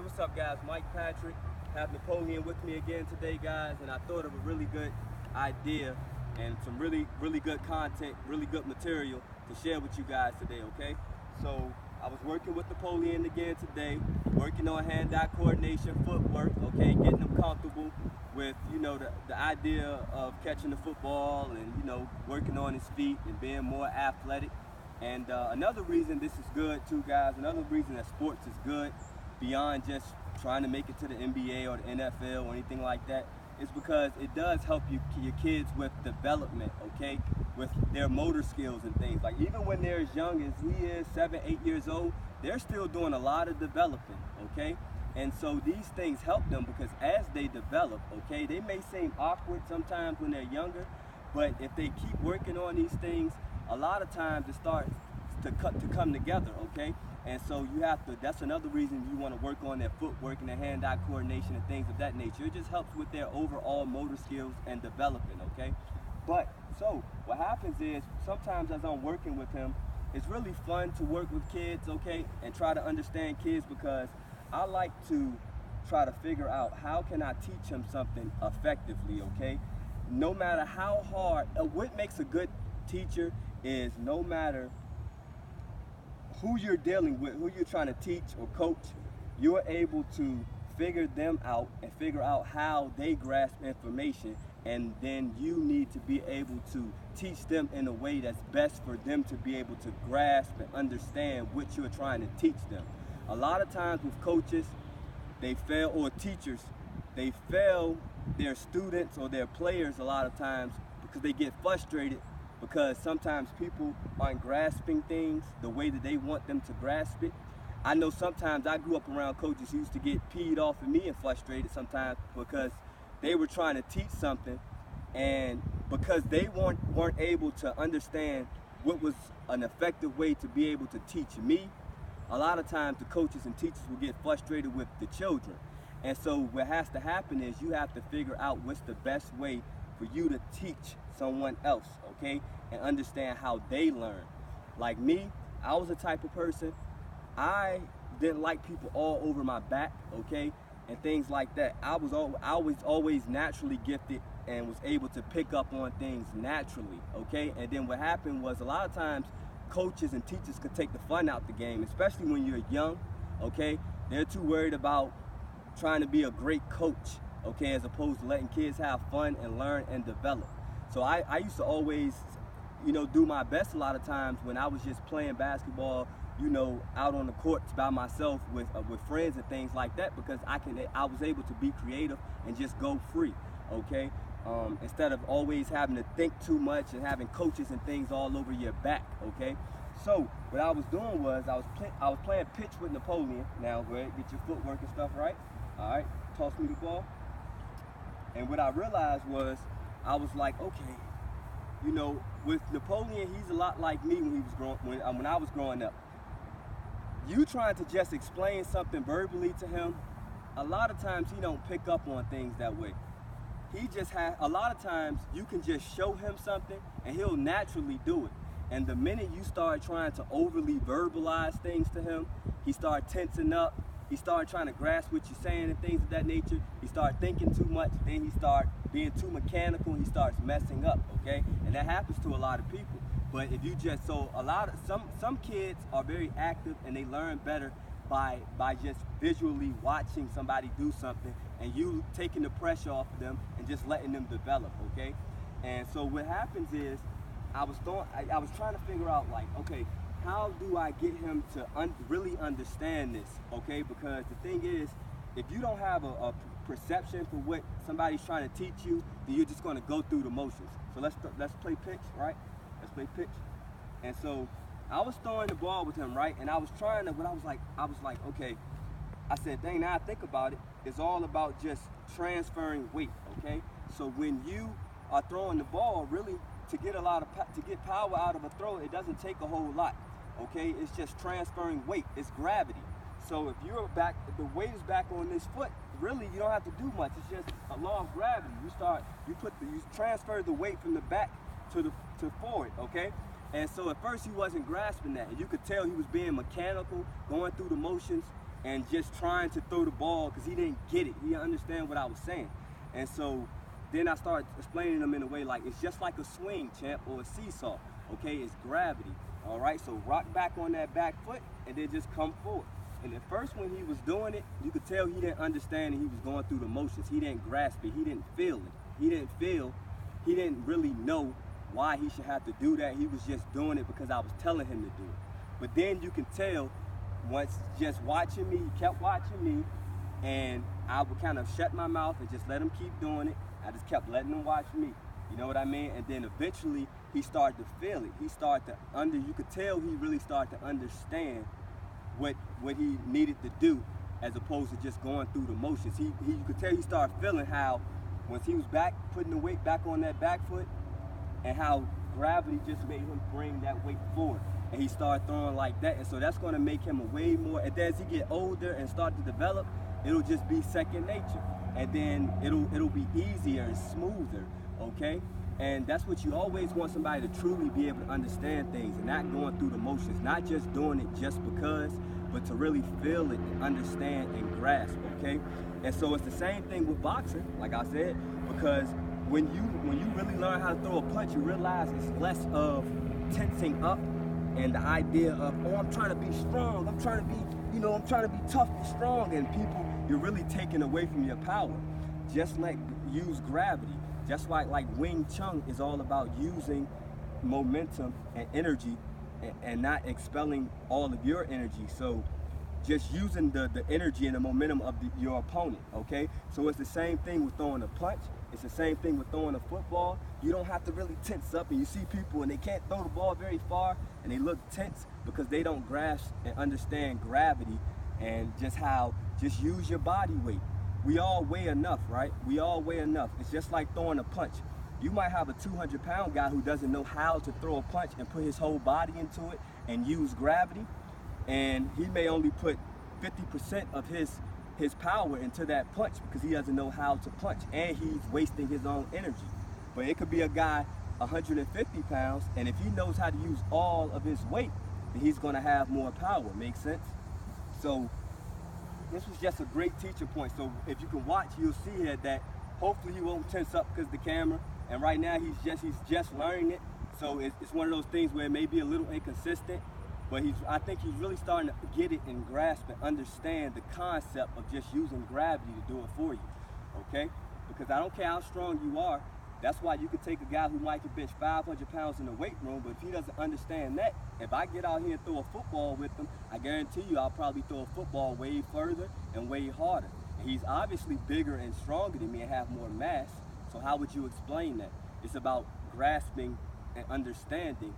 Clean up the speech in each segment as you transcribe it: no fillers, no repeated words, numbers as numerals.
Hey, what's up, guys? Mike Patrick. Have Napoleon with me again today, guys, and I thought of a really good idea and some really good content, really good material to share with you guys today, okay? So I was working with Napoleon again today, working on hand-eye coordination, footwork, okay, getting him comfortable with, the idea of catching the football and, working on his feet and being more athletic. And another reason this is good too, guys, another reason that sports is good beyond just trying to make it to the NBA or the NFL or anything like that, is because it does help your kids with development, okay, with their motor skills and things. Like even when they're as young as we is, 7, 8 years old, they're still doing a lot of developing, okay? And so these things help them because as they develop, okay, they may seem awkward sometimes when they're younger, but if they keep working on these things, a lot of times it starts to come together, okay? And so you have to, that's another reason you want to work on their footwork and their hand-eye coordination and things of that nature. It just helps with their overall motor skills and developing, okay? But, so, what happens is, sometimes as I'm working with him, it's really fun to work with kids, okay? And try to understand kids because I like to try to figure out how can I teach him something effectively, okay? No matter how hard, what makes a good teacher is no matter who you're dealing with, who you're trying to teach or coach, you're able to figure them out and figure out how they grasp information, and then you need to be able to teach them in a way that's best for them to be able to grasp and understand what you're trying to teach them. A lot of times with coaches, they fail, or teachers, they fail their students or their players a lot of times because they get frustrated because sometimes people aren't grasping things the way that they want them to grasp it. I know sometimes I grew up around coaches who used to get peed off at me and frustrated sometimes because they were trying to teach something, and because they weren't able to understand what was an effective way to be able to teach me, a lot of times the coaches and teachers will get frustrated with the children. And so what has to happen is you have to figure out what's the best way for you to teach someone else, okay, and understand how they learn. Like me, I was the type of person, I didn't like people all over my back, okay, and things like that. I was always naturally gifted and was able to pick up on things naturally, okay. And then what happened was a lot of times coaches and teachers could take the fun out the game, especially when you're young, okay. They're too worried about trying to be a great coach, okay, as opposed to letting kids have fun and learn and develop. So I used to always, do my best a lot of times when I was just playing basketball, out on the courts by myself with friends and things like that, because I was able to be creative and just go free, okay? Instead of always having to think too much and having coaches and things all over your back, okay? So what I was doing was I was playing pitch with Napoleon. Now go ahead, get your footwork and stuff right. All right, toss me the ball. And what I realized was, I was like, okay, with Napoleon, he's a lot like me when I was growing up. You trying to just explain something verbally to him, a lot of times he don't pick up on things that way. He just a lot of times you can just show him something and he'll naturally do it. And the minute you start trying to overly verbalize things to him, he start tensing up. He started trying to grasp what you're saying and things of that nature. He started thinking too much. Then he started being too mechanical. He starts messing up, okay? And that happens to a lot of people. But if you just, some kids are very active and they learn better by just visually watching somebody do something and you taking the pressure off of them and just letting them develop, okay? And so what happens is, I was trying to figure out, like, okay, how do I get him to really understand this, okay? Because the thing is, if you don't have a perception for what somebody's trying to teach you, then you're just going to go through the motions. So let's play pitch, right? Let's play pitch. And so I was throwing the ball with him, right? And I was trying to, I was like, okay. I said, dang, now I think about it, it's all about just transferring weight, okay? So when you are throwing the ball, really, to get power out of a throw, it doesn't take a whole lot, okay? It's just transferring weight. It's gravity. So if the weight is back on this foot, really you don't have to do much. It's just a law of gravity. You transfer the weight from the back to forward, okay? And so at first he wasn't grasping that, and you could tell he was being mechanical, going through the motions, and just trying to throw the ball because he didn't get it. He didn't understand what I was saying. And so then I started explaining to him in a way like, it's just like a swing, champ, or a seesaw, okay? It's gravity, all right? So rock back on that back foot and then just come forward. And at first when he was doing it, you could tell he didn't understand and he was going through the motions. He didn't grasp it. He didn't feel it. He didn't really know why he should have to do that. He was just doing it because I was telling him to do it. But then you can tell, once just watching me, he kept watching me, and I would kind of shut my mouth and just let him keep doing it. I just kept letting him watch me. You know what I mean? And then eventually he started to feel it. He started to you could tell he really started to understand what he needed to do, as opposed to just going through the motions. You could tell he started feeling how, once he was back, putting the weight back on that back foot, and how gravity just made him bring that weight forward. And he started throwing like that. And so that's going to make him a way more, and then as he get older and start to develop, it'll just be second nature. And then it'll be easier and smoother, okay? And that's what you always want, somebody to truly be able to understand things and not going through the motions, not just doing it just because, but to really feel it and understand and grasp, okay? And so it's the same thing with boxing, like I said, because when you really learn how to throw a punch, you realize it's less of tensing up and the idea of, oh, I'm trying to be strong, I'm trying to be tough and strong, and people, you're really taking away from your power. Just like use gravity, just like Wing Chun is all about using momentum and energy and not expelling all of your energy. So just using the energy and the momentum of your opponent, okay? So it's the same thing with throwing a punch. It's the same thing with throwing a football. You don't have to really tense up, and you see people and they can't throw the ball very far and they look tense because they don't grasp and understand gravity and just use your body weight. We all weigh enough, right? We all weigh enough. It's just like throwing a punch. You might have a 200-pound guy who doesn't know how to throw a punch and put his whole body into it and use gravity, and he may only put 50% of his power into that punch because he doesn't know how to punch, and he's wasting his own energy. But it could be a guy 150 pounds, and if he knows how to use all of his weight, then he's going to have more power. Make sense? So this was just a great teacher point. So if you can watch, you'll see that hopefully he won't tense up because of the camera. And right now he's just learning it. So it's one of those things where it may be a little inconsistent, but I think he's really starting to get it and grasp and understand the concept of just using gravity to do it for you, okay? Because I don't care how strong you are, that's why you could take a guy who might can bench 500 pounds in the weight room, but if he doesn't understand that, if I get out here and throw a football with him, I guarantee you I'll probably throw a football way further and way harder. And he's obviously bigger and stronger than me and have more mass, so how would you explain that? It's about grasping and understanding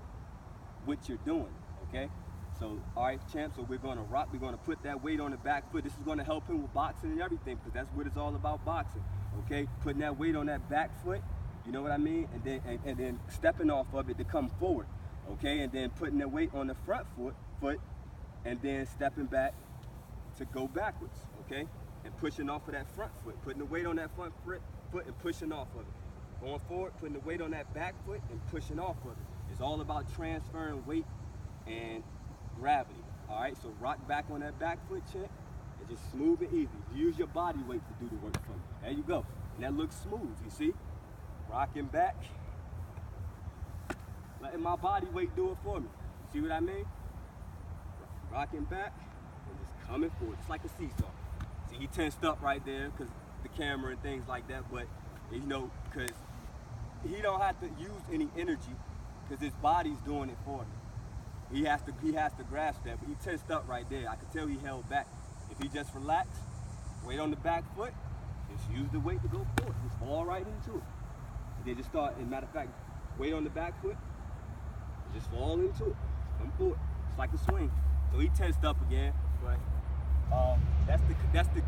what you're doing, okay? So, all right, champ, so we're gonna rock, we're gonna put that weight on the back foot. This is gonna help him with boxing and everything, because that's what it's all about, boxing, okay? Putting that weight on that back foot, you know what I mean? And then stepping off of it to come forward, okay? And then putting that weight on the front foot, and then stepping back to go backwards, okay? And pushing off of that front foot, putting the weight on that front foot and pushing off of it. Going forward, putting the weight on that back foot and pushing off of it. It's all about transferring weight and gravity. All right, so rock back on that back foot, champ, and just smooth and easy. Use your body weight to do the work for you. There you go. And that looks smooth, you see? Rocking back, letting my body weight do it for me. See what I mean? Rocking back and just coming forward. It's like a seesaw. See, he tensed up right there because the camera and things like that, but you know, because he don't have to use any energy because his body's doing it for him. He has to grasp that, but he tensed up right there. I could tell he held back. If he just relaxed, weight on the back foot, just use the weight to go forward. Just fall right into it. And then just start, as a matter of fact, weight on the back foot, just fall into it. Come forward. It's like a swing. So he tensed up again, but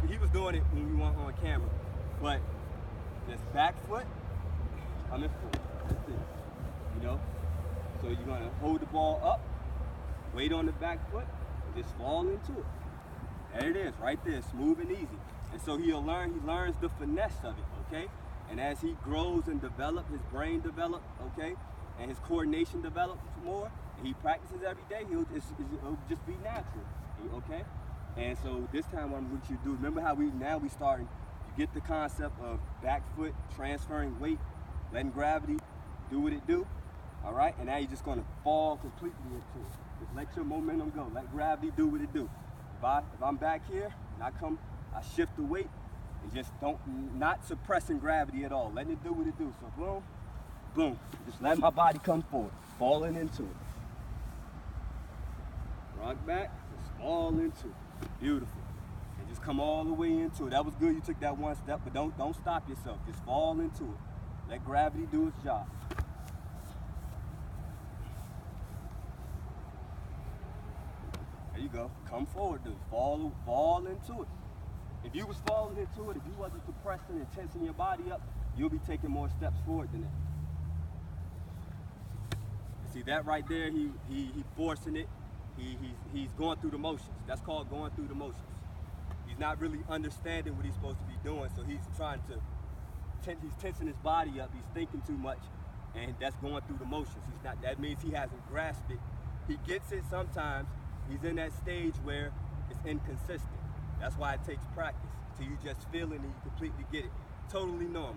he was doing it when we weren't on camera. But this back foot, coming forward. That's it. You know? So you're gonna hold the ball up, weight on the back foot, and just fall into it. There it is, right there, smooth and easy. And so he learns the finesse of it, okay? And as he grows and develops, his brain develops, okay? And his coordination develops more, and he practices every day, it'll just be natural, okay? And so this time what I'm going you to do, remember how we starting, you get the concept of back foot transferring weight, letting gravity do what it do, all right? And now you're just going to fall completely into it. Just let your momentum go. Let gravity do what it do. If I'm back here and I shift the weight and just not suppressing gravity at all. Letting it do what it do. So boom, boom. Just let my body come forward, falling into it. Rock back, just fall into it. Beautiful. And just come all the way into it. That was good. You took that one step, but don't stop yourself. Just fall into it. Let gravity do its job. There you go. Come forward, dude. Fall into it. If you was falling into it, if you wasn't suppressing and tensing your body up, you'll be taking more steps forward than that. See that right there? He forcing it. He's going through the motions. That's called going through the motions. He's not really understanding what he's supposed to be doing, so he's trying to he's tensing his body up. He's thinking too much, and that's going through the motions. That means he hasn't grasped it. He gets it sometimes. He's in that stage where it's inconsistent. That's why it takes practice. Till you just feel it and you completely get it. Totally normal.